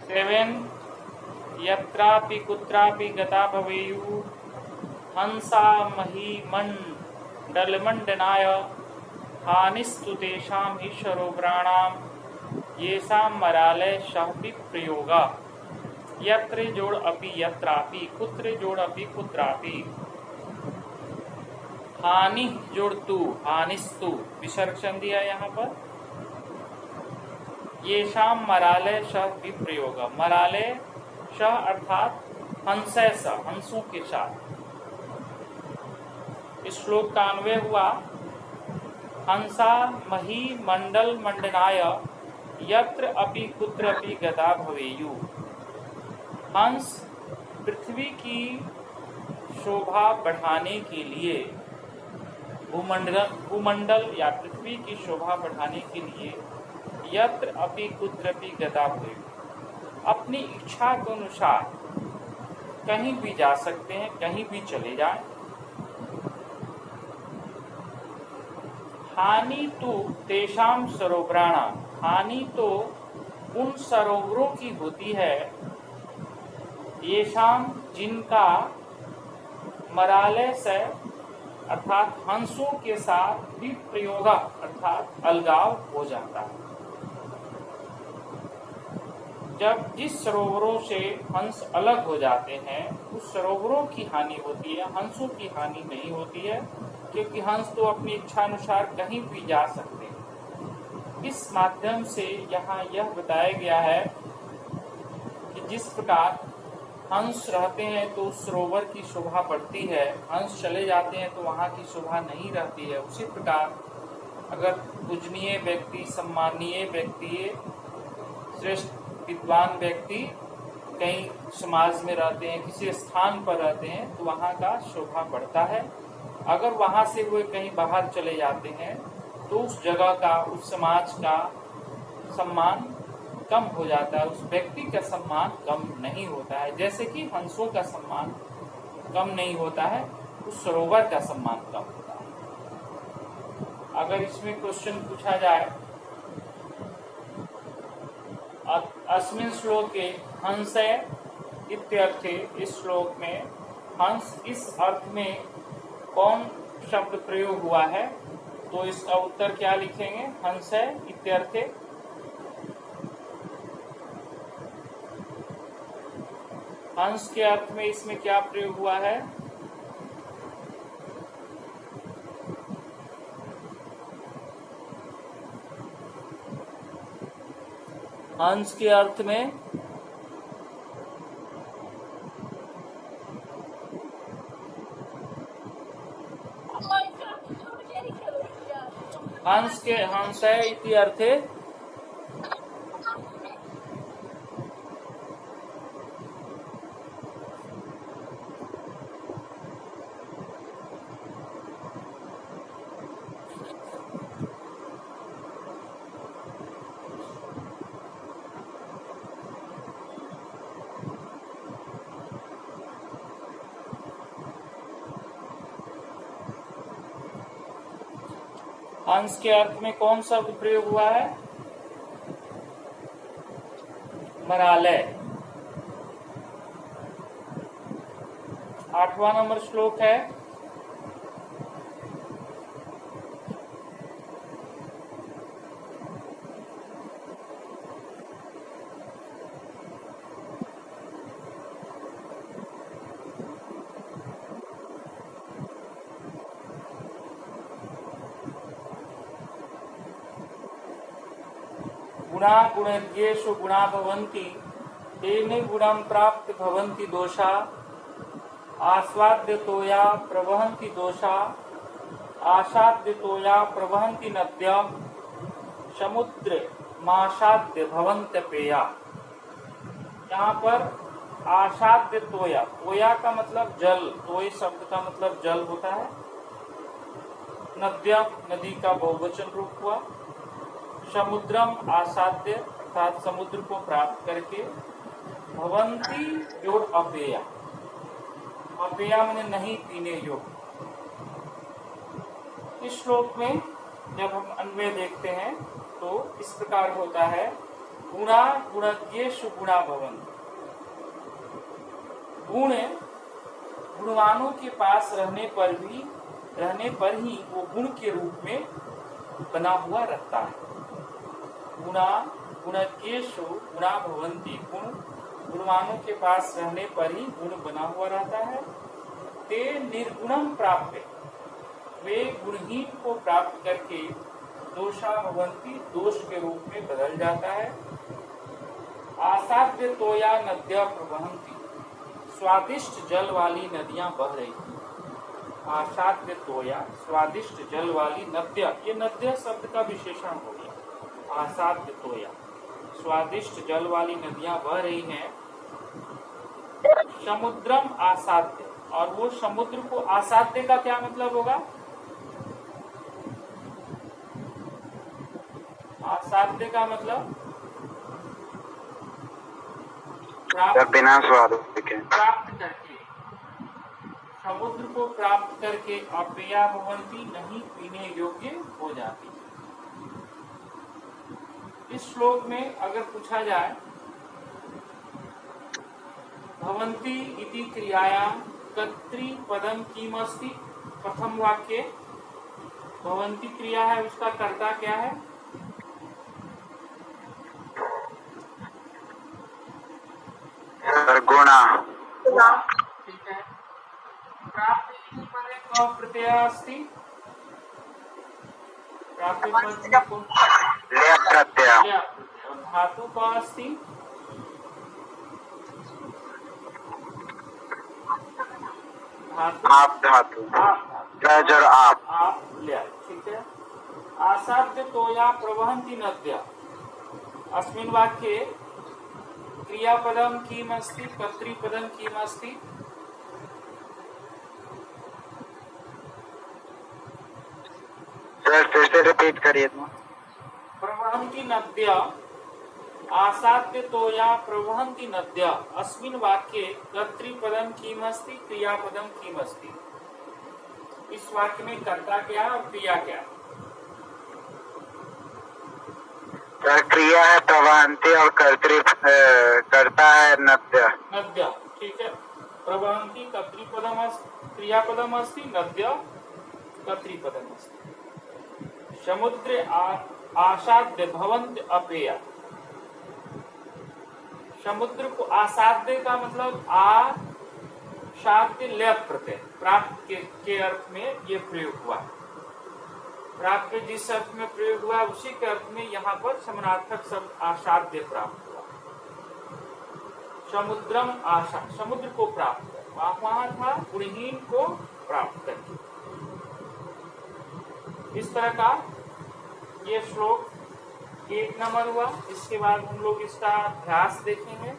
7 यत्रापि कुत्रापि गता भवेयुः हंसा महीमण्डलमण्डनाय हानिस्तु तेषां हि शरोवराणां येषां मरालय सह विप्रयोगा। यत्र जोड़ अपि यत्रापि, कुत्र जोड़ अपि कुत्रापि, हानि जोड़ तु हानिस्तु विसर्जन दिया यहाँ पर। येषां मरालय सह विप्रयोग, मरालय सह अर्थात हंसय सह, हंसों के साथ। श्लोक का अन्वय हुआ हंसा मही मंडल मंडनाय यत्र अपि कुत्र अपि गता भवेयु। हंस पृथ्वी की शोभा बढ़ाने के लिए, भूमंडल या पृथ्वी की शोभा बढ़ाने के लिए यत्र अपि कुत्र अपि गता भवेयु, अपनी इच्छा के अनुसार कहीं भी जा सकते हैं, कहीं भी चले जाएं। हानि तो तेषाम सरोवराणाम, हानि तो उन सरोवरों की होती है, येषाम जिनका मरालय से अर्थात हंसों के साथ विप्रयोग अर्थात अलगाव हो जाता है। जब जिस सरोवरों से हंस अलग हो जाते हैं उस सरोवरों की हानि होती है, हंसों की हानि नहीं होती है, क्योंकि हंस तो अपनी इच्छा अनुसार कहीं भी जा सकते हैं। इस माध्यम से यहाँ यह बताया गया है कि जिस प्रकार हंस रहते हैं तो उस सरोवर की शोभा बढ़ती है, हंस चले जाते हैं तो वहाँ की शोभा नहीं रहती है। उसी प्रकार अगर पूजनीय व्यक्ति, सम्मानीय व्यक्ति, श्रेष्ठ विद्वान व्यक्ति कहीं समाज में रहते हैं, किसी स्थान पर रहते हैं तो वहाँ का शोभा बढ़ता है। अगर वहाँ से वे कहीं बाहर चले जाते हैं तो उस जगह का, उस समाज का सम्मान कम हो जाता है, उस व्यक्ति का सम्मान कम नहीं होता है। जैसे कि हंसों का सम्मान कम नहीं होता है, उस सरोवर का सम्मान कम होता है। अगर इसमें क्वेश्चन पूछा जाए, अस्मिन् श्लोके हंसय इत्यर्थे, इस श्लोक में हंस इस अर्थ में कौन शब्द प्रयोग हुआ है, तो इसका उत्तर क्या लिखेंगे? हंसय इत्यर्थे हंस के अर्थ में इसमें क्या प्रयोग हुआ है? हंस के अर्थ में हंस के हंसय इति अर्थे हंस के अर्थ में कौन सा प्रयोग हुआ है? मरालय। 8वां नंबर श्लोक है गुणा गुणज्ञेषु गुणा भवन्ति तेन गुणं प्राप्त भवन्ति दोषा आस्वाद्यतोया प्रवहन्ति दोषा आसाद्यतोया प्रवहन्ति नद्य समुद्र मासाद्य भवन्त्य पेया। यहाँ पर आसाद्य तोया, तोया का मतलब जल, तोय शब्द का मतलब जल होता है। नद्य नदी का बहुवचन रूप हुआ। समुद्रम आसाद्य अर्थात समुद्र को प्राप्त करके, भवंती जोड़ अपेया, अपेया मैंने नहीं पीने योग्य। इस श्लोक में जब हम अन्वय देखते हैं तो इस प्रकार होता है, गुणा गुणज्ञेषु गुणा भवन्ति। गुण गुणवानों के पास रहने पर ही वो गुण के रूप में बना हुआ रहता है। गुणा गुणज्ञेषु गुणा भवन्ति। गुण गुणवानों के पास रहने पर ही गुण बना हुआ रहता है। ते निर्गुणम प्राप्य, वे गुणहीन को प्राप्त करके दोषा भवन्ति, दोष के रूप में बदल जाता है। आसाद्य तोया नद्या प्रवहन्ति, स्वादिष्ट जल वाली नदियां बह रही थी। आसाद्य तोया, स्वादिष्ट जल वाली नद्या, ये नद्या शब्द का विशेषण हो गया। आसाद्य तोया, स्वादिष्ट जल वाली नदियां बह रही हैं। समुद्रम आसाद्य, और वो समुद्र को, आसाद्य का क्या मतलब होगा? आसाद्य का मतलब बिना स्वाद के, प्राप्त करके, समुद्र को प्राप्त करके अपेया भवन्ति, नहीं पीने योग्य हो जाती। इस श्लोक में अगर पूछा जाए भवन्ति इति क्रियायां कर्तृ पदम किमस्ति, प्रथम वाक्य भवन्ति क्रिया है, उसका कर्ता क्या है? गुणा। ठीक है। प्राप्त इति पदे क प्रत्यय अस्ति, प्राप्त पद को ले प्रत्यय, धातु का अस्ति, आप धातु, जर आप ले। ठीक है। आसाद्य तोया प्रवहन्ति नद्या, अस्मिन् वाक्ये क्रियापदम किमस्ति, कर्तृपदम किमस्ति? सर फिर से रिपीट करिए। प्रवहन्ति नद्या, आसाद्य तोया प्रवहन्ति नद्या, अस्मिन् वाक्ये कर्तृपदम किमस्ति, क्रियापदम किमस्ति? इस वाक्य में कर्ता क्या है और क्रिया क्या है? क्रिया है प्रवहन्ति और कर्ता है नद्या। नद्या, ठीक है। प्रवहन्ति कर्तृपदम अस्ति, क्रियापदम अस्ति, नद्या कर्तृपदम अस्ति। समुद्रे आसाद्य भवन्ति अपेया, समुद्र को आसाद्य का मतलब आसाद्य लेप प्रत्यय, प्राप्त के अर्थ में ये प्रयोग हुआ। प्राप्त जिस अर्थ में प्रयोग हुआ उसी के अर्थ में यहाँ पर समानार्थक शब्द आसाद्य प्राप्त हुआ। समुद्रम आशा, समुद्र को प्राप्त कर, वहां था गुणहीन को प्राप्त करके। इस तरह का ये श्लोक 1 नंबर हुआ। इसके बाद हम लोग इसका अभ्यास देखेंगे।